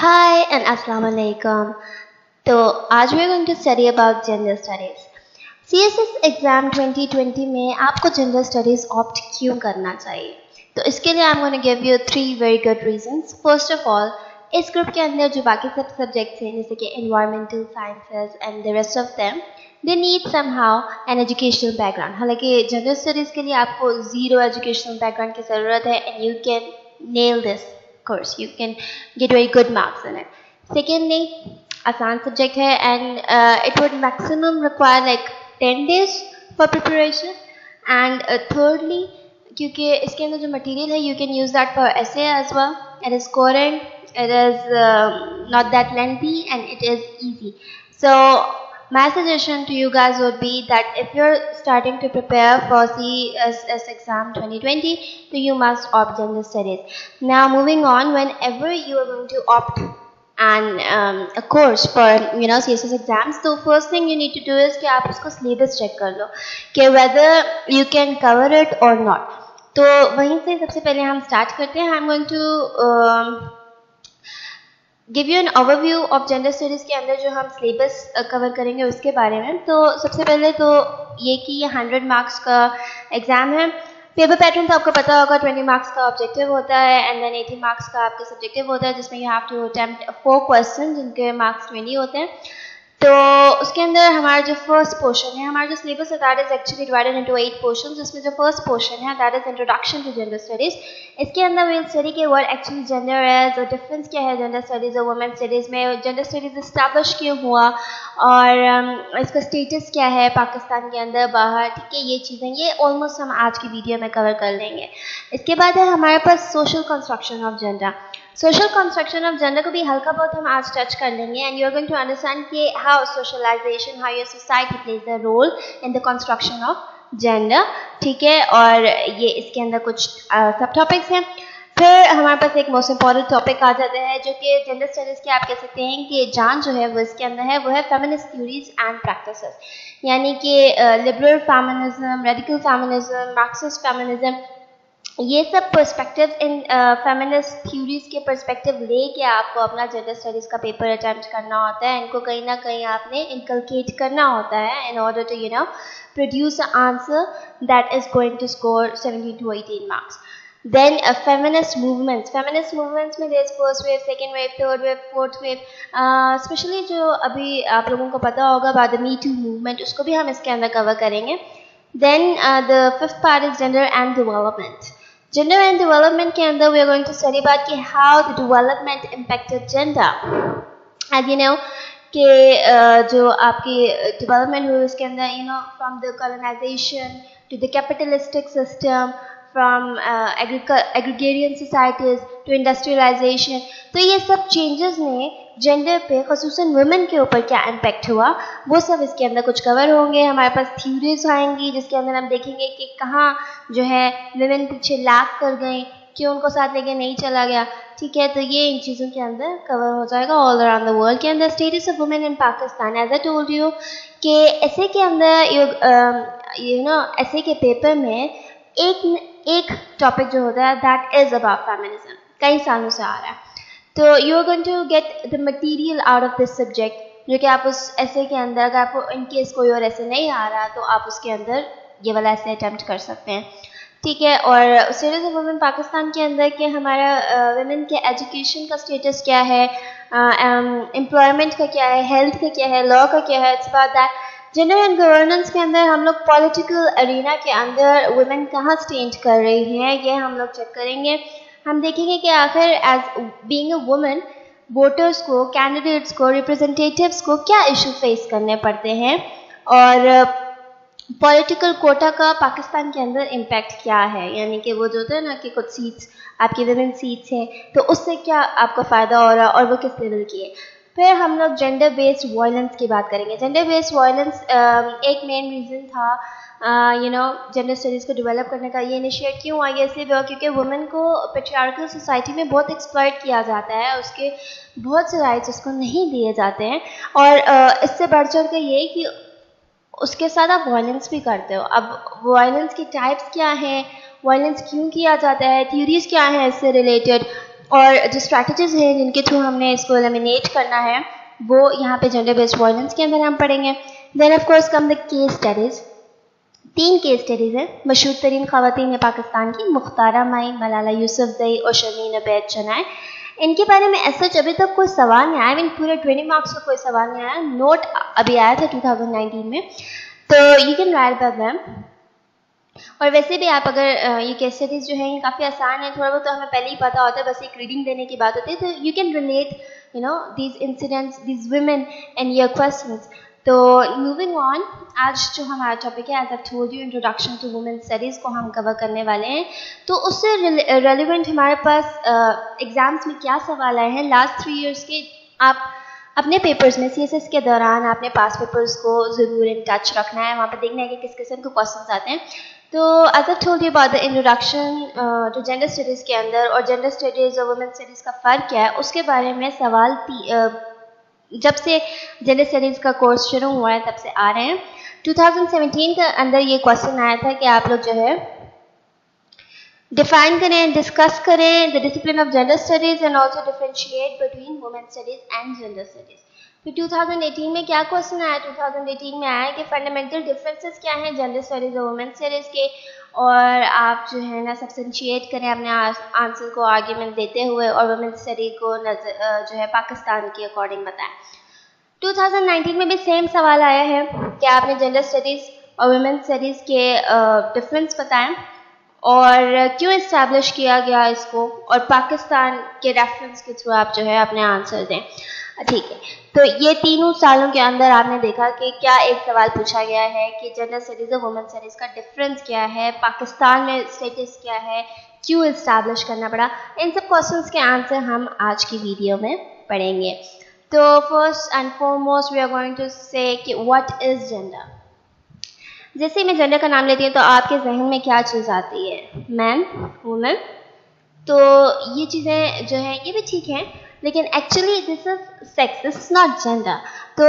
Hi and Assalamu alaikum. तो आज we are going to study about gender studies. CSS exam 2020 में आपको gender studies opt क्यों करना चाहिए? तो इसके लिए I'm going to give you 3 very good reasons. First of all, इस ग्रुप के अंदर जो बाकी सब सब्जेक्ट्स हैं जैसे कि environmental sciences and the rest of them, they need somehow an educational background. हालांकि gender studies के लिए आपको zero educational background की ज़रूरत है and you can nail this course. You can get very good marks in it. Secondly, आसान subject है and it would maximum require like 10 days for preparation. And thirdly, क्योंकि इसके अंदर जो material है you can use that for essay as well. It is coherent, it is not that lengthy and it is easy. So my suggestion to you guys would be that if you're starting to prepare for CSS exam 2020, so you must opt gender studies. Now moving on, whenever you are going to opt and a course for CSS exams, so first thing you need to do is कि आप उसको syllabus check कर लो कि whether you can cover it or not. तो वहीं से सबसे पहले हम start करते हैं. I'm going to give you an overview of gender studies के अंदर जो हम syllabus cover करेंगे उसके बारे में. तो सबसे पहले तो ये कि ये 100 marks का exam है. पेपर पैटर्न तो आपको पता होगा. 20 marks का ऑब्जेक्टिव होता है and then 80 marks का आपके सब्जेक्टिव होता है जिसमें you have to attempt 4 questions जिनके marks 20 होते हैं. तो उसके अंदर हमारा जो फर्स्ट पोर्शन है, हमारा जो सिलेबस है that is actually divided into 8 portions. जिसमें जो फर्स्ट पोर्शन है that is introduction to gender studies. इसके अंदर विल स्टडी के वर्ड एक्चुअली जेंडर है, डिफरेंस क्या है जेंडर स्टडीज और वुमेन स्टडीज में, जेंडर स्टडीज इस्टेब्लिश क्यों हुआ और इसका स्टेटस क्या है पाकिस्तान के अंदर बाहर. ठीक है, ये चीज़ें ये ऑलमोस्ट हम आज की वीडियो में कवर कर लेंगे. इसके बाद है हमारे पास social construction of gender. Social construction of gender को भी हल्का बहुत हम आज टच कर लेंगे and you are going to understand कि how socialization, how your society plays a role in the construction of gender. ठीक है, और ये इसके अंदर कुछ सब टॉपिक्स हैं. फिर हमारे पास एक मोस्ट इंपॉर्टेंट टॉपिक आ जाता है जो कि जेंडर स्टडीज़ के आप कह सकते हैं कि जान जो है वो इसके अंदर है, वो है फेमिनिस्ट थ्योरीज एंड प्रैक्टिसेस. यानी कि liberal feminism, radical feminism, Marxist feminism, ये सब पर्सपेक्टिव इन फेमिनिस्ट थ्योरीज के पर्सपेक्टिव लेके आपको अपना जेंडर स्टडीज़ का पेपर अटेम्प्ट करना होता है. इनको कहीं ना कहीं आपने इनकलकेट करना होता है in order to produce a answer that is going to score 17 to 18 marks. Then feminist movements में there's first wave, second wave, third wave, fourth wave. Specially जो अभी आप लोगों को पता होगा about the Me Too movement, उसको भी हम इसके अंदर कवर करेंगे. Then the fifth part is gender and development. Gender and development के अंदर we are going to study about कि how the development impacted gender. As you know कि जो आपकी development हुई उसके अंदर from the colonization to the capitalistic system, from agrarian societies to industrialization. तो ये सब changes ने जेंडर पे खसूसन वुमेन के ऊपर क्या इम्पैक्ट हुआ वो सब इसके अंदर कुछ कवर होंगे. हमारे पास थ्योरीज आएंगी जिसके अंदर हम देखेंगे कि कहाँ जो है वुमेन पीछे लैग कर गई, क्यों उनको साथ लेके नहीं चला गया. ठीक है, तो ये इन चीज़ों के अंदर कवर हो जाएगा. ऑल अराउंड द वर्ल्ड के अंदर status of women in Pakistan, as I told you कि ऐसे के अंदर ऐसे के पेपर में एक टॉपिक जो होता है दैट इज अबाउट फेमिनिज्म, कई सालों से आ रहा है. तो you are going to get the material out of this subject जो कि आप उस ऐसे के अंदर, अगर आपको इन केस कोई और ऐसे नहीं आ रहा तो आप उसके अंदर ये वाला ऐसे अटैम्प्ट कर सकते हैं. ठीक है, और स्टेटस ऑफ वुमेन पाकिस्तान के अंदर कि हमारा वुमेन के एजुकेशन का स्टेटस क्या है, एम्प्लॉयमेंट का क्या है, हेल्थ का क्या है, लॉ का क्या है. It's about that. Gender and governance के अंदर हम लोग पॉलिटिकल अरीना के अंदर वुमेन कहाँ स्टैंड कर रही हैं ये हम लोग चेक करेंगे. हम देखेंगे कि आखिर as being a women voters को, कैंडिडेट्स को, रिप्रेजेंटेटिव्स को क्या इशू फेस करने पड़ते हैं और पॉलिटिकल कोटा का पाकिस्तान के अंदर इम्पैक्ट क्या है. यानी कि वो जो होता है ना कि कुछ सीट्स आपकी वुमेन सीट्स हैं तो उससे क्या आपको फ़ायदा हो रहा है और वो किस लेवल की है. फिर हम लोग जेंडर बेस्ड वायलेंस की बात करेंगे. जेंडर बेस्ड वायलेंस एक मेन रीज़न था जेंडर स्टडीज़ को डेवलप करने का. ये इनिशिएट क्यों हुआ, ये इसलिए हुआ क्योंकि वुमेन को पेट्रियार्कल सोसाइटी में बहुत एक्सप्लॉइट किया जाता है, उसके बहुत से राइट्स उसको नहीं दिए जाते हैं और इससे बढ़ चढ़ कर ये कि उसके साथ आप वायलेंस भी करते हो. अब वायलेंस की टाइप्स क्या हैं, वायलेंस क्यों किया जाता है, थ्योरीज क्या हैं इससे रिलेटेड, और जो स्ट्रैटेजीज हैं जिनके थ्रू हमने इसको एलिमिनेट करना है वो यहाँ पे जेंडर बेस्ड वायलेंस के अंदर हम पढ़ेंगे। Then of course come the case studies. 3 case studies हैं मशहूर तरीन ख़वातीन है पाकिस्तान की, मुख्तारा माई, मलाला यूसुफजई और शर्मीन अबैद चनाए। इनके बारे में ऐसा अभी तक कोई सवाल नहीं आया, मीन पूरे 20 मार्क्स का कोई सवाल नहीं आया। नोट अभी आया था 2019 में, तो you can write about them. और वैसे भी आप अगर ये केस स्टडीज़ जो है ये काफ़ी आसान है, थोड़ा बहुत तो हमें पहले ही पता होता है, बस एक रीडिंग देने की बात होती है, तो you can relate these incidents, these women and your questions. तो मूविंग ऑन, आज जो हमारा टॉपिक है as I told you introduction to women studies को हम कवर करने वाले हैं। तो उससे रेलिवेंट हमारे पास एग्ज़ाम्स में क्या सवाल आए हैं लास्ट 3 इयर्स के। आप अपने पेपर्स में CSS के दौरान आपने पास पेपर्स को ज़रूर इन टच रखना है, वहाँ पर देखना है कि किस किस्म के क्वेश्चन आते हैं। तो as I told you about the introduction to gender studies के अंदर और जेंडर स्टडीज़ और वुमेन स्टडीज़ का फ़र्क क्या है, उसके बारे में सवाल जब से जेंडर स्टडीज़ का कोर्स शुरू हुआ है तब से आ रहे हैं। 2017 के अंदर ये क्वेश्चन आया था कि आप लोग जो है डिफाइन करें, डिस्कस करें the discipline of gender studies and also differentiate between women studies and gender studies. फिर 2018 में क्या क्वेश्चन आया, 2018 में आया कि फंडामेंटल डिफरेंसेस क्या हैं जेंडर स्टडीज़ और वुमेन स्टडीज़ के, और आप जो है ना सब्सटेंशिएट करें अपने आंसर को आर्ग्यूमेंट देते हुए और वुमेन स्टडी को जो है पाकिस्तान के अकॉर्डिंग बताएं। 2019 में भी सेम सवाल आया है कि आपने जेंडर स्टडीज़ और वुमेन स्टडीज़ के डिफरेंस बताएं और क्यों इस्टेब्लिश किया गया इसको, और पाकिस्तान के रेफरेंस के थ्रू आप जो है अपने आंसर दें। ठीक है, तो ये 3 सालों के अंदर आपने देखा कि क्या एक सवाल पूछा गया है कि जेंडर स्टडीज़ और वुमेन स्टडीज़ का डिफरेंस क्या है, पाकिस्तान में स्टेटस क्या है, क्यों इस्टेब्लिश करना पड़ा। इन सब क्वेश्चंस के आंसर हम आज की वीडियो में पढ़ेंगे। तो first and foremost we are going to say कि व्हाट इज़ जेंडर। जैसे मैं जेंडर का नाम लेती हूँ तो आपके जहन में क्या चीज़ आती है, मैन, वुमेन। तो ये चीज़ें जो हैं ये भी ठीक हैं, लेकिन actually this is sex, this is not gender. तो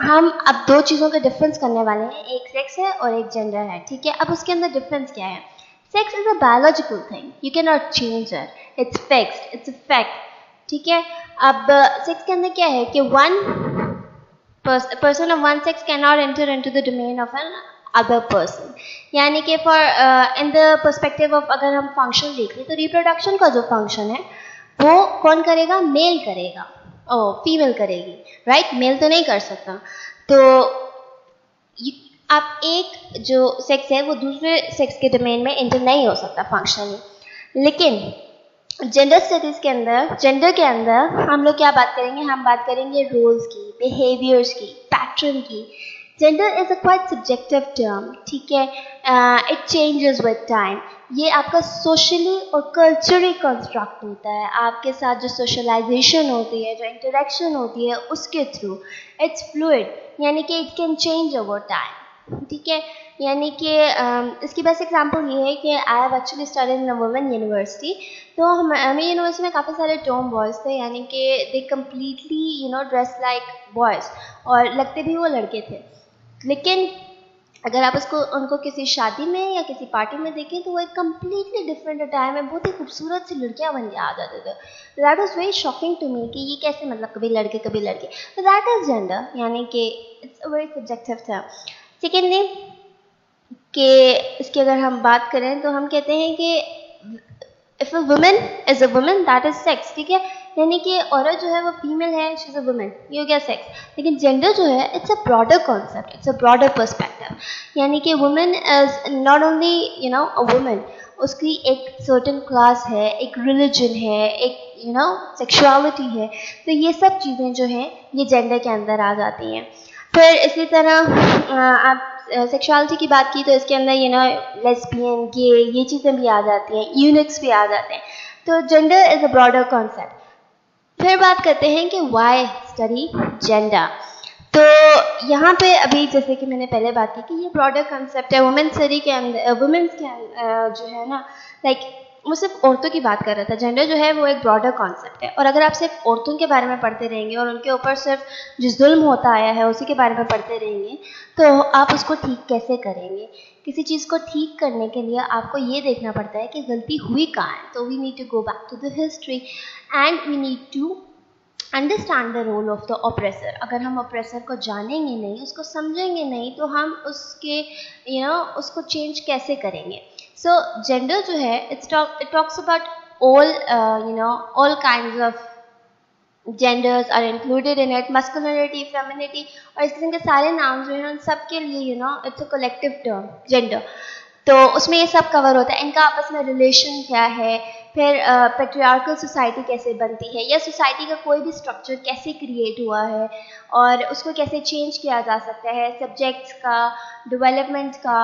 हम अब 2 चीज़ों का डिफरेंस करने वाले हैं, एक सेक्स है और एक जेंडर है। ठीक है, अब उसके अंदर डिफरेंस क्या है। Sex is a biological thing, you can not change it, it's fixed, it's a fact. ठीक है, अब सेक्स के अंदर क्या है कि person of one sex cannot enter into the domain of an other person। यानी कि for in the perspective of अगर हम फंक्शन देख लें तो रिप्रोडक्शन का जो फंक्शन है वो कौन करेगा, मेल करेगा, फीमेल करेगी, राइट। मेल तो नहीं कर सकता। तो आप एक जो सेक्स है वो दूसरे सेक्स के डोमेन में एंटर नहीं हो सकता फंक्शनली। लेकिन जेंडर स्टडीज़ के अंदर, जेंडर के अंदर हम लोग क्या बात करेंगे, हम बात करेंगे रोल्स की, बिहेवियर्स की, पैटर्न की। Gender is a quite subjective term. ठीक है, इट चेंजेस विद टाइम। ये आपका सोशली और कल्चरली कंस्ट्रक्ट होता है, आपके साथ जो सोशलाइजेशन होती है, जो इंटरेक्शन होती है उसके थ्रू। इट्स फ्लूइड, यानी कि it can change over time. ठीक है, यानी कि इसकी बेस्ट एग्जांपल ये है कि I have actually studied in a women university. तो हमें यूनिवर्सिटी में काफ़ी सारे टॉम बॉयज़ थे, यानी कि they completely dress like boys और लगते भी वो लड़के थे। लेकिन अगर आप उनको किसी शादी में या किसी पार्टी में देखें तो वो एक कम्प्लीटली डिफरेंट अटायर में बहुत ही खूबसूरत सी लड़कियां बन के आ जाते थे। That was very shocking to me कि ये कैसे, मतलब कभी लड़के कभी लड़के। तो दैट इज जेंडर, यानी कि it's a very subjective term. Secondly कि इसकी अगर हम बात करें तो हम कहते हैं कि if a women is a women that is sex. ठीक है, यानी कि औरत जो है वो फीमेल है, शी इज़ अ वुमेन, ये हो गया सेक्स। लेकिन जेंडर जो है it's a broader concept, it's a broader perspective. यानी कि women is not only a women, उसकी एक सर्टेन क्लास है, एक रिलीजन है, एक सेक्सुअलिटी है। तो ये सब चीज़ें जो हैं ये जेंडर के अंदर आ जाती हैं। फिर इसी तरह आप सेक्सुअलिटी की बात की तो इसके अंदर लेस्बियन, गे, ये चीज़ें भी आ जाती हैं, यूनिक्स भी आ जाते हैं। तो gender is a broader concept. फिर बात करते हैं कि वाई स्टडी जेंडर। तो यहाँ पे अभी जैसे कि मैंने पहले बात की कि ये ब्रॉडर कॉन्सेप्ट है। वुमेन स्टडी के अंदर, वुमेन्स के जो है ना, लाइक वो सिर्फ औरतों की बात कर रहा था। जेंडर जो है वो एक ब्रॉडर कॉन्सेप्ट है, और अगर आप सिर्फ औरतों के बारे में पढ़ते रहेंगे और उनके ऊपर सिर्फ जो जुल्म होता आया है उसी के बारे में पढ़ते रहेंगे तो आप उसको ठीक कैसे करेंगे। किसी चीज़ को ठीक करने के लिए आपको ये देखना पड़ता है कि गलती हुई कहाँ है। तो we need to go back to the history and we need to understand the role of the oppressor. अगर हम ऑप्रेसर को जानेंगे नहीं, उसको समझेंगे नहीं, तो हम उसके उसको चेंज कैसे करेंगे। सो जेंडर जो है it talks about all kinds of genders are included in it, masculinity, femininity, और इस किस्म के सारे नाम जो हैं उन सब के लिए it's a collective term gender. तो उसमें ये सब कवर होता है। इनका आपस में रिलेशन क्या है, फिर पेट्रियार्कल सोसाइटी कैसे बनती है, या सोसाइटी का कोई भी स्ट्रक्चर कैसे क्रिएट हुआ है और उसको कैसे चेंज किया जा सकता है, सब्जेक्ट्स का, डेवलपमेंट का,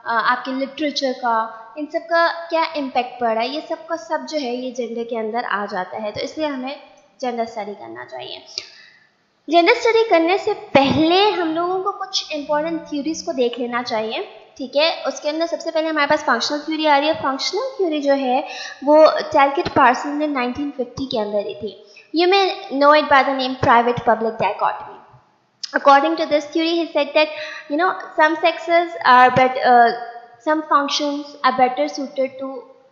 आपके लिटरेचर का, इन सब का क्या इम्पेक्ट पड़ रहा है, ये सब का सब जो है ये जेंडर के अंदर आ जाता है। तो इसलिए हमें जेंडर स्टडी करना चाहिए। जेंडर स्टडी करने से पहले हम लोगों को कुछ इंपॉर्टेंट थ्योरीज को देख लेना चाहिए, ठीक है। उसके अंदर सबसे पहले हमारे पास फंक्शनल थ्योरी आ रही है। फंक्शनल थ्योरी जो है वो टैलकेट पार्सन ने 1950 के अंदर दी थी। You may know it by the name private public dichotomy. According to this theory, he said that some sexes are some functions are better suited to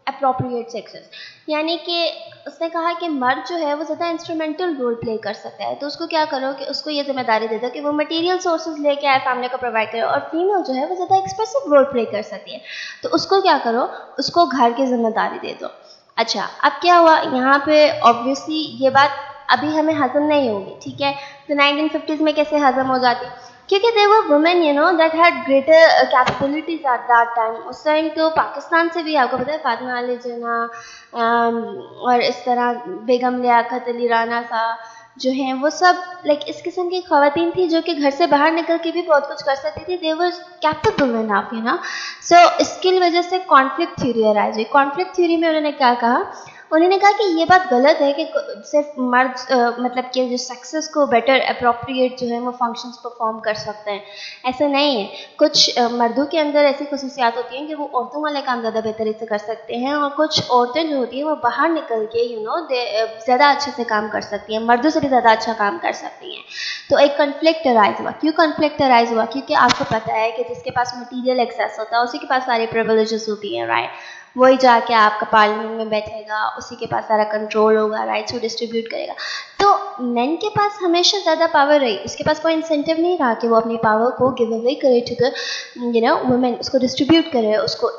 appropriate sexes। यानी कि उसने कहा कि मर्द जो है वो ज़्यादा इंस्ट्रूमेंटल रोल प्ले कर सकता है, तो उसको क्या करो कि उसको ये जिम्मेदारी दे दो कि वो मटेरियल सोर्सेज लेके आए, फैमिली को प्रोवाइड करे। और फीमेल जो है वो ज़्यादा एक्सप्रेसिव रोल प्ले कर सकती है, तो उसको क्या करो, उसको घर की जिम्मेदारी दे दो। अच्छा, अब क्या हुआ यहाँ पे, ऑब्वियसली ये बात अभी हमें हजम नहीं होगी, ठीक है। तो 1950s में कैसे हजम हो जाती, क्योंकि there were women that had greater capabilities at that time। उस टाइम तो पाकिस्तान से भी आपको पता है फातिमा अली जिन्ना और इस तरह बेगम लियाकत अली राना सा जो हैं वो सब इस किस्म की ख़वातीन थी जो कि घर से बाहर निकल के भी बहुत कुछ कर सकती थी। they were capable enough so इसकी वजह से कॉन्फ्लिक्ट थ्योरी अराइज हुई। कॉन्फ्लिक्ट थ्योरी में उन्होंने क्या कहा, उन्होंने कहा कि ये बात गलत है कि सिर्फ मर्द मतलब कि जो सेक्सेस को बेटर अप्रोप्रिएट जो है वो फंक्शंस परफॉर्म कर सकते हैं, ऐसा नहीं है। कुछ मर्दों के अंदर ऐसी खसूसियात होती हैं कि वो औरतों वाले काम ज़्यादा बेहतरी से कर सकते हैं, और कुछ औरतें जो होती हैं वो बाहर निकल के ज़्यादा अच्छे से काम कर सकती हैं, मर्दों से भी ज़्यादा अच्छा काम कर सकती हैं। तो एक कन्फ्लिक्ट अराइज हुआ। क्यों कन्फ्लिक्ट अराइज हुआ? क्योंकि आपको पता है कि जिसके पास मटीरियल एक्सेस होता है उसी के पास सारी प्रिविलेजेस होती हैं, राइट। वही जाके आपका पार्लियामेंट में बैठेगा, उसी के पास सारा कंट्रोल होगा, राइट्स को डिस्ट्रीब्यूट करेगा। तो मेन के पास हमेशा ज़्यादा पावर रही, उसके पास कोई इंसेंटिव नहीं रहा कि वो अपनी पावर को गिव अवे करे टू द वुमेन, उसको डिस्ट्रीब्यूट करे, उसको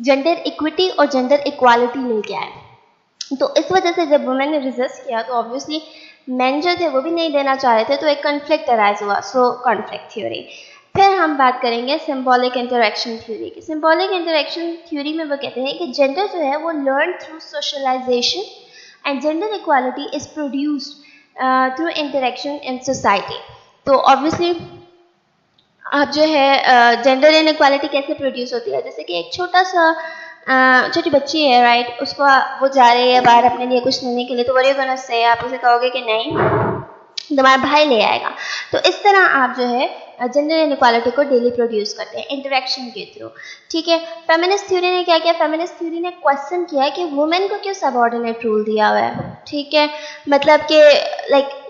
जेंडर इक्विटी और जेंडर इक्वालिटी लेके आए। तो इस वजह से जब वुमेन ने रेजिस्ट किया तो ऑब्वियसली मेन जो थे वो भी नहीं देना चाह रहे थे, तो एक कन्फ्लिक्ट अराइज हुआ। So conflict theory. फिर हम बात करेंगे सिंबॉलिक इंटरेक्शन थ्योरी की। सिंबॉलिक इंटरेक्शन थ्योरी में वो कहते हैं कि जेंडर जो है वो learn through socialisation and gender equality is produced through interaction in society. तो ऑब्वियसली अब जो है जेंडर इनइक्वालिटी कैसे प्रोड्यूस होती है, जैसे कि एक छोटी बच्ची है, राइट, उसको वो जा रही है बाहर अपने लिए कुछ लेने के लिए, तो वही गलत से आप उसे कहोगे कि नहीं तुम्हारा भाई ले आएगा। तो इस तरह आप जो है जेंडर इनइक्वालिटी को डेली प्रोड्यूस करते हैं इंटरेक्शन के थ्रू, ठीक है। फेमिनिस्ट थ्योरी ने क्या किया, फेमिनिस्ट थ्योरी ने क्वेश्चन किया कि वुमेन को क्यों सबऑर्डिनेट रूल दिया हुआ है, ठीक है। मतलब कि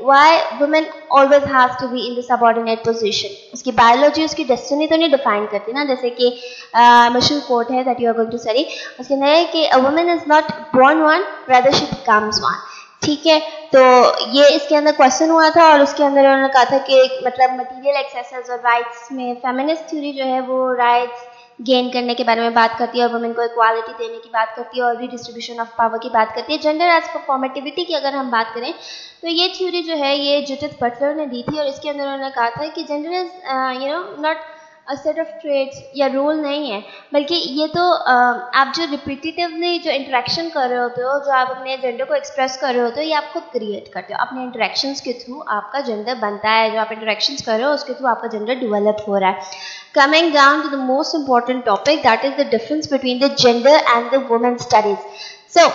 why women always has to be in the subordinate position. उसकी बायोलॉजी उसकी डेस्टिनी तो नहीं डिफाइन करती ना, जैसे कि मशहूर कोट है that you are going to study, उसके अंदर है कि a woman is not born one rather she becomes one, ठीक है। तो ये इसके अंदर क्वेश्चन हुआ था और उसके अंदर उन्होंने कहा था कि मतलब मटेरियल एक्सेसेस और राइट्स में फेमिनिस्ट थ्योरी जो है वो राइट्स गेन करने के बारे में बात करती है और वुमेन को इक्वालिटी देने की बात करती है और रीडिस्ट्रीब्यूशन ऑफ पावर की बात करती है। जेंडर एज परफॉर्मेटिविटी की अगर हम बात करें तो ये थ्योरी जो है ये जुडिथ बटलर ने दी थी, और इसके अंदर उन्होंने कहा था कि gender is not a set of traits या रोल नहीं है, बल्कि ये तो आप जो रिपीटेटिवली जो इंटरेक्शन कर रहे होते हो, जो आप अपने जेंडर को एक्सप्रेस कर रहे होते हो, ये आप खुद क्रिएट करते हो अपने इंटरेक्शंस के थ्रू। आपका जेंडर बनता है, जो आप इंटरेक्शंस कर रहे हो उसके थ्रू आपका जेंडर डेवलप हो रहा है। Coming down to the most important topic, that is the difference between the gender and the women studies. So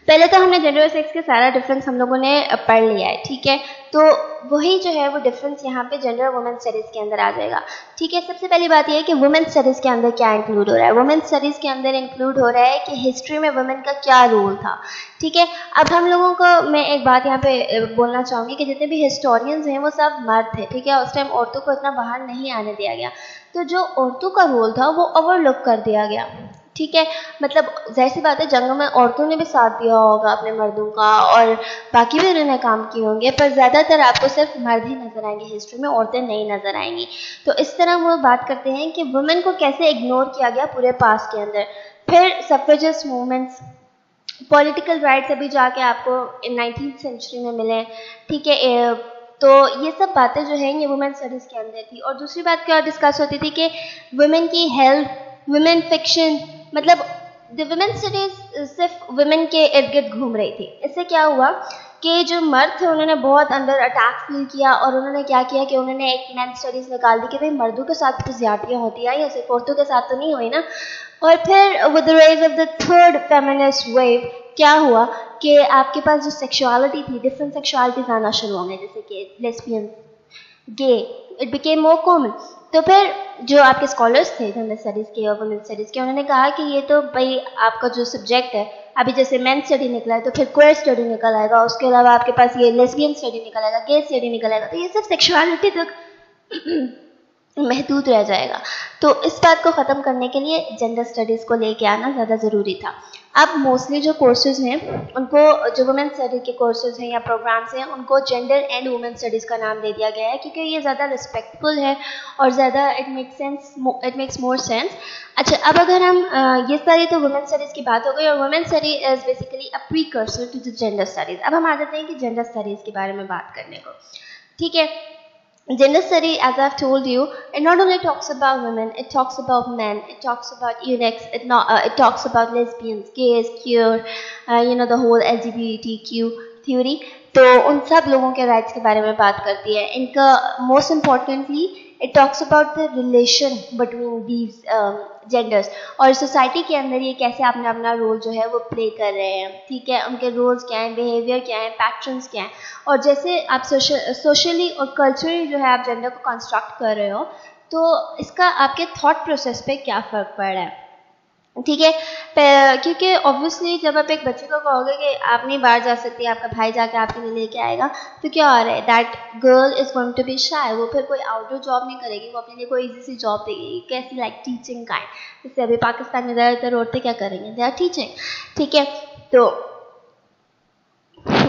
पहले तो हमने जेंडर और सेक्स के सारा डिफरेंस हम लोगों ने पढ़ लिया है, ठीक है। तो वही जो है वो डिफरेंस यहाँ पे जेंडर और वुमेन स्टडीज़ के अंदर आ जाएगा, ठीक है। सबसे पहली बात यह है कि वुमेन स्टडीज़ के अंदर क्या इंक्लूड हो रहा है। वुमेन स्टडीज़ के अंदर इंक्लूड हो रहा है कि हिस्ट्री में वुमेन का क्या रोल था, ठीक है। अब हम लोगों को मैं एक बात यहाँ पे बोलना चाहूँगी कि जितने भी हिस्टोरियंस हैं वो सब मर्द थे, ठीक है। उस टाइम औरतों को इतना बाहर नहीं आने दिया गया, तो जो औरतों का रोल था वो ओवरलुक कर दिया गया, ठीक है। मतलब जाहिर सी बात है जंगों में औरतों ने भी साथ दिया होगा अपने मर्दों का, और बाकी भी उन्होंने काम किए होंगे, पर ज़्यादातर आपको सिर्फ मर्द ही नज़र आएंगे हिस्ट्री में, औरतें नहीं नज़र आएंगी। तो इस तरह वो बात करते हैं कि वुमेन को कैसे इग्नोर किया गया पूरे पास्ट के अंदर। फिर सफ्रेजिस्ट मूवमेंट्स, पॉलिटिकल राइट्स अभी जाके आपको 19th सेंचुरी में मिले, ठीक है। तो ये सब बातें जो हैं ये वुमेन स्टडीज़ के अंदर थी। और दूसरी बात क्या डिस्कस होती थी कि वुमेन की हेल्थ, वुमेन फिक्शन, मतलब द वुमेन स्टडीज़ सिर्फ वुमेन के इर्द गिर्द घूम रही थी। इससे क्या हुआ कि जो मर्द थे उन्होंने बहुत अंदर अटैक फील किया, और उन्होंने क्या किया कि उन्होंने एक मेन स्टडीज़ निकाल दी कि भाई मर्दों के साथ तो ज़्यादतियाँ होती हैं, या सिर्फ औरतों के साथ तो नहीं हुई ना। और फिर with the rise of the third feminist wave क्या हुआ कि आपके पास जो सेक्सुअलिटी थी, डिफरेंट सेक्सुअलिटीज आना शुरू हो गई, जैसे कि lesbian, gay, it became more common. तो फिर जो आपके स्कॉलर्स थे जेंडर स्टडीज़ के और वुमेन स्टडीज़ के, उन्होंने कहा कि ये तो भाई आपका जो सब्जेक्ट है, अभी जैसे मेन स्टडी निकला है तो फिर क्वेयर स्टडी निकल आएगा, उसके अलावा आपके पास ये लेस्बियन स्टडी निकल आएगा, गे स्टडी निकल आएगा, तो ये सब सेक्सुअलिटी तक महदूद रह जाएगा। तो इस बात को ख़त्म करने के लिए जेंडर स्टडीज़ को लेके आना ज़्यादा ज़रूरी था। अब मोस्टली जो कोर्सेज हैं उनको, जो वुमेन स्टडी के कोर्सेज हैं या प्रोग्राम्स हैं, उनको जेंडर एंड वुमेन स्टडीज़ का नाम दे दिया गया है, क्योंकि ये ज़्यादा रिस्पेक्टफुल है और ज़्यादा इट मेक्स मोर सेंस। अच्छा, अब अगर हम ये सारी तो वुमेन स्टडीज़ की बात हो गई, और women study is basically a precursor to the gender studies. अब हम आ जाते हैं कि जेंडर स्टडीज़ के बारे में बात करने को, ठीक है। Gender study, as I've told you, it not only talks about women, it talks about men, it talks about eunuchs, it talks about lesbians, gays, queer, the whole LGBTQ theory. तो उन सब लोगों के राइट्स के बारे में बात करती है। इनका most importantly it talks about the relation between these genders, और सोसाइटी के अंदर ये कैसे अपना अपना रोल जो है वो प्ले कर रहे हैं, ठीक है। उनके रोल्स क्या हैं, बिहेवियर क्या है, पैटर्न्स क्या हैं, और जैसे आप सोशली और कल्चरली जो है आप जेंडर को कंस्ट्रक्ट कर रहे हो, तो इसका आपके थॉट प्रोसेस पे क्या फ़र्क पड़ रहा है, ठीक है। क्योंकि ऑब्वियसली जब आप एक बच्चे को कहोगे कि आप नहीं बाहर जा सकती, आपका भाई जाके आपके लिए लेके आएगा, तो क्या हो रहा है, that girl is going to be shy. वो फिर कोई आउटडोर जॉब नहीं करेगी, वो अपने लिए कोई इजी सी जॉब देगी, कैसी, लाइक टीचिंग काइंड। जैसे अभी पाकिस्तान में ज़्यादातर औरतें क्या करेंगे, दे आर टीचिंग, ठीक है। तो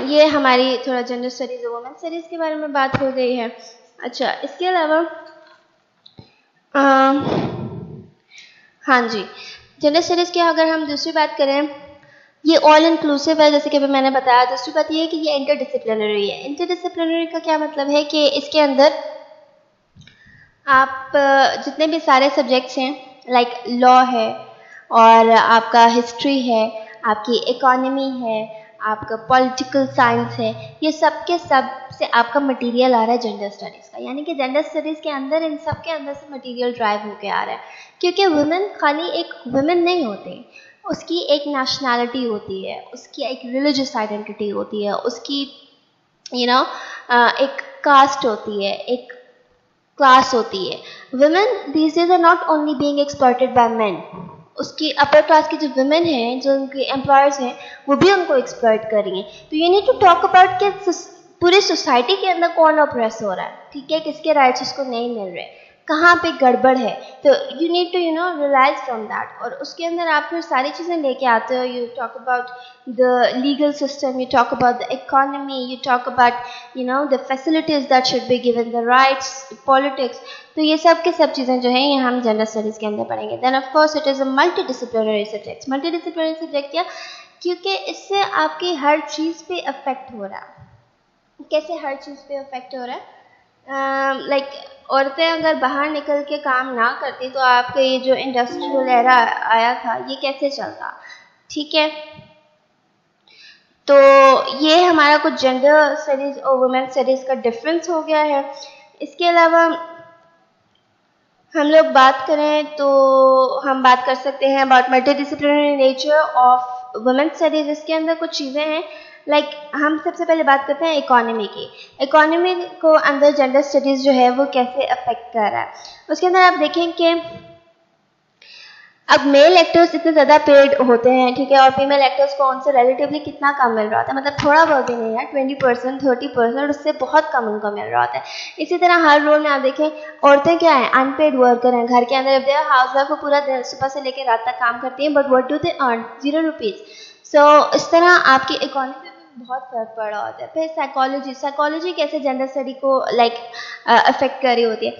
ये हमारी थोड़ा जेंडर स्टडीज़ और वुमेन स्टडीज़ के बारे में बात हो गई है। अच्छा, इसके अलावा हाँ जी, जेंडर स्टडीज़ की अगर हम दूसरी बात करें, ये ऑल इंक्लूसिव है, जैसे कि अभी मैंने बताया। दूसरी बात ये है कि ये इंटरडिसिप्लिनरी है। इंटरडिसिप्लिनरी का क्या मतलब है कि इसके अंदर आप जितने भी सारे सब्जेक्ट्स हैं, लाइक लॉ है, और आपका हिस्ट्री है, आपकी इकोनॉमी है, आपका पॉलिटिकल साइंस है, ये सब के सब से आपका मटेरियल आ रहा है जेंडर स्टडीज़ का। यानी कि जेंडर स्टडीज़ के अंदर इन सब के अंदर से मटेरियल ड्राइव होके आ रहा है, क्योंकि वुमेन खाली एक वुमेन नहीं होती, उसकी एक नेशनैलिटी होती है, उसकी एक रिलीजियस आइडेंटिटी होती है, उसकी एक कास्ट होती है, एक क्लास होती है। Women these days are not only being exploited by men, उसकी अपर क्लास की जो वुमेन हैं, जो उनके एम्प्लॉयर्स हैं, वो भी उनको एक्सप्लॉइट कर रही हैं। तो you need to talk about कि पूरी सोसाइटी के अंदर कौन ऑप्रेस हो रहा है, ठीक है, किसके राइट्स उसको नहीं मिल रहे, कहाँ पे गड़बड़ है। तो you need to realise from that, और उसके अंदर आप फिर सारी चीज़ें लेके आते हो। You talk about the legal system, you talk about the economy, you talk about the facilities that should be given, the rights, politics. तो ये सब के सब चीज़ें जो हैं ये हम जेंडर स्टडीज़ के अंदर पढ़ेंगे। Then of course it is a multi disciplinary subject. Multi disciplinary subject क्या, क्योंकि इससे आपकी हर चीज़ पे अफेक्ट हो रहा है। कैसे हर चीज़ पे अफेक्ट हो रहा है, लाइक औरतें अगर बाहर निकल के काम ना करती तो आपका ये जो इंडस्ट्रियल एरा आया था ये कैसे चलता, ठीक है। तो ये हमारा कुछ जेंडर स्टडीज़ और वुमेन स्टडीज़ का डिफरेंस हो गया है। इसके अलावा हम लोग बात करें तो हम बात कर सकते हैं about multidisciplinary nature of women studies, इसके अंदर कुछ चीज़ें हैं लाइक हम सबसे पहले बात करते हैं इकोनॉमी की। इकोनॉमी को अंदर जेंडर स्टडीज़ जो है वो कैसे अफेक्ट कर रहा है। उसके अंदर आप देखें कि अब मेल एक्टर्स इतने ज़्यादा पेड होते हैं, ठीक है, और फीमेल एक्टर्स को उनसे रिलेटिवली कितना कम मिल रहा होता है, मतलब थोड़ा बहुत भी नहीं है, 20% 30%, उससे बहुत कम उनको मिल रहा होता है। इसी तरह हर रोल में आप देखें औरतें क्या हैं, अनपेड वर्कर हैं, घर के अंदर अब देखा हाउस वाइफ को पूरा दिन सुबह से लेकर रात तक काम करती हैं, but what do they earn, 0 rupees. So इस तरह आपकी इकोनॉमी पे भी बहुत फर्क पड़ रहा होता है। फिर साइकोलॉजी कैसे जेंडर स्टडी को लाइक अफेक्ट कर रही होती है।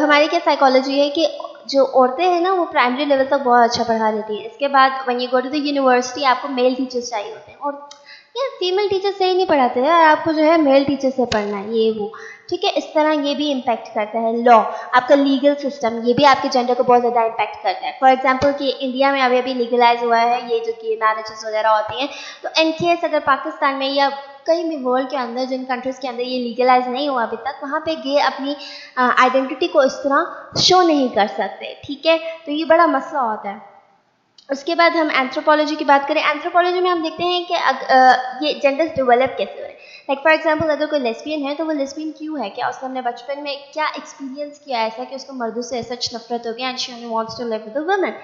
हमारी क्या साइकोलॉजी है कि जो औरतें हैं ना वो प्राइमरी लेवल तक बहुत अच्छा पढ़ा लेती हैं, इसके बाद when you go to the university आपको मेल टीचर्स चाहिए होते हैं, और यार फीमेल टीचर सही नहीं पढ़ाते हैं, आपको जो है मेल टीचर से पढ़ना है ये वो, ठीक है। इस तरह ये भी इम्पैक्ट करता है। लॉ, आपका लीगल सिस्टम, ये भी आपके जेंडर को बहुत ज़्यादा इम्पैक्ट करता है। फॉर एग्जांपल कि इंडिया में अभी लीगलाइज हुआ है ये जो कि मैरिजेस वगैरह होती हैं, तो इन केस अगर पाकिस्तान में या कहीं भी वर्ल्ड के अंदर जिन कंट्रीज़ के अंदर ये लीगलाइज नहीं हुआ अभी तक, वहाँ पे गे अपनी आइडेंटिटी को इस तरह शो नहीं कर सकते, ठीक है। तो ये बड़ा मसला होता है। उसके बाद हम एंथ्रोपोलॉजी की बात करें। एंथ्रोपोलॉजी में हम देखते हैं कि ये जेंडर्स डेवलप कैसे हो रहे हैं। लाइक फॉर एग्जांपल अगर कोई लेस्बियन है तो वो लेस्बियन क्यों है, क्या उसने अपने बचपन में क्या एक्सपीरियंस किया ऐसा कि उसको मर्दों से सच नफरत हो गया and she only wants to live with a woman,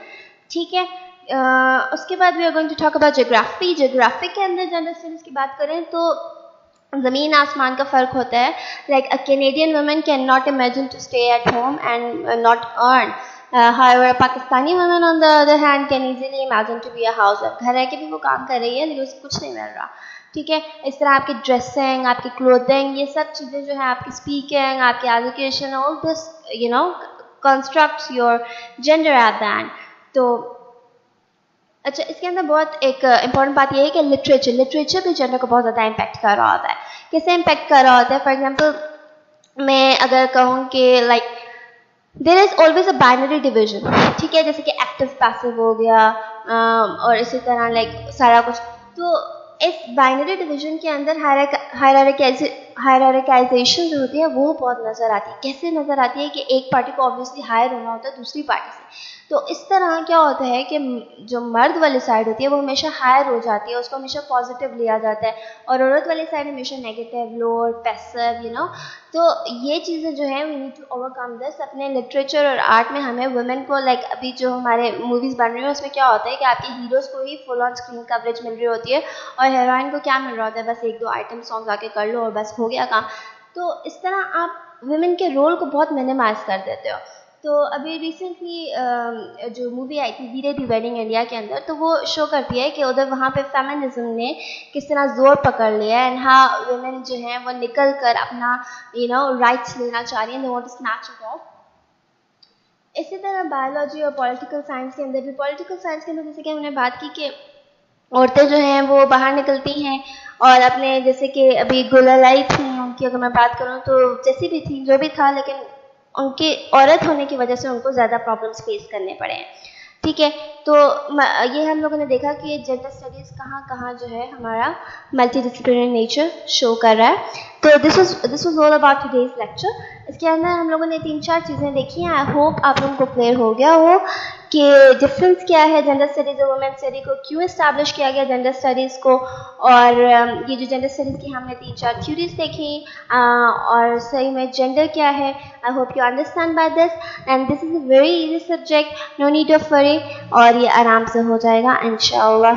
ठीक है। उसके बाद we are going to talk about geography के अंदर जेंडर स्टडीज़ की बात करें तो ज़मीन आसमान का फ़र्क होता है। Like a Canadian woman can not imagine to stay at home and not earn, however Pakistani woman on the other hand can easily imagine to be a housewife, घर रह के भी वो काम कर रही है लेकिन उसको कुछ नहीं मिल रहा, ठीक है। इस तरह आपकी ड्रेसिंग, आपकी क्लोथिंग, ये सब चीज़ें जो है, आपकी स्पीकिंग, आपकी education, all this you know constructs your gender at the end. तो अच्छा, इसके अंदर बहुत एक इम्पॉर्टेंट बात यह है कि लिटरेचर भी जेंडर को बहुत ज़्यादा इम्पैक्ट कर रहा होता है। कैसे इम्पैक्ट कर रहा होता है? फॉर एग्जांपल मैं अगर कहूँ कि like there is always a binary division, ठीक है, जैसे कि एक्टिव पैसिव हो गया और इसी तरह लाइक सारा कुछ। तो इस बाइनरी डिवीजन के अंदर हायरार्काइजेशन जो होती है वो बहुत नज़र आती है। कैसे नज़र आती है कि एक पार्टी को ऑब्वियसली हायर होना होता है दूसरी पार्टी से, तो इस तरह क्या होता है कि जो मर्द वाली साइड होती है वो हमेशा हायर हो जाती है, उसको हमेशा पॉजिटिव लिया जाता है, और औरत वाली साइड हमेशा negative, lower, passive, you know. तो ये चीज़ें जो है we need to overcome this. अपने लिटरेचर और आर्ट में हमें वुमेन को लाइक अभी जो हमारे मूवीज़ बन रही हैं उसमें क्या होता है कि आपके हीरोज़ को ही फुल ऑन स्क्रीन कवरेज मिल रही होती है और हीरोइन को क्या मिल रहा होता है, बस 1-2 आइटम सॉन्ग आके कर लो और बस हो गया काम। तो इस तरह आप वुमेन के रोल को बहुत मिनिमाइज कर देते हो। तो अभी रिसेंटली जो मूवी आई थी धीरे धी वेडिंग इंडिया के अंदर, तो वो शो करती है कि उधर वहाँ पे फेमिनिज्म ने किस तरह जोर पकड़ लिया है एंड हाँ वुमेन जो हैं वो निकल कर अपना राइट्स लेना चाह रही हैं, they want to snatch it off. इसी तरह बायोलॉजी और पॉलिटिकल साइंस के अंदर जैसे कि हमने बात की कि औरतें जो हैं वो बाहर निकलती हैं और अपने जैसे कि अभी गुलालाई थी उनकी अगर मैं बात करूँ तो जैसी भी थी जो भी था, लेकिन उनके औरत होने की वजह से उनको ज़्यादा प्रॉब्लम्स फेस करने पड़े हैं, ठीक है। तो ये हम लोगों ने देखा कि जेंडर स्टडीज़ कहाँ कहाँ जो है हमारा मल्टीडिसिप्लिनरी नेचर शो कर रहा है। तो this was all about today's lecture. इसके अंदर हम लोगों ने 3-4 चीज़ें देखी हैं। आई होप आप लोगों को क्लियर हो गया हो कि डिफरेंस क्या है जेंडर स्टडीज़ और वुमेन स्टडी को, क्यों इस्टेब्लिश किया गया जेंडर स्टडीज़ को, और ये जो जेंडर स्टडीज़ की हमने 3-4 थ्योरीज देखी और सही में जेंडर क्या है। I hope you understand by this and this is a very easy subject, no need of worry, और ये आराम से हो जाएगा इंशाअल्लाह।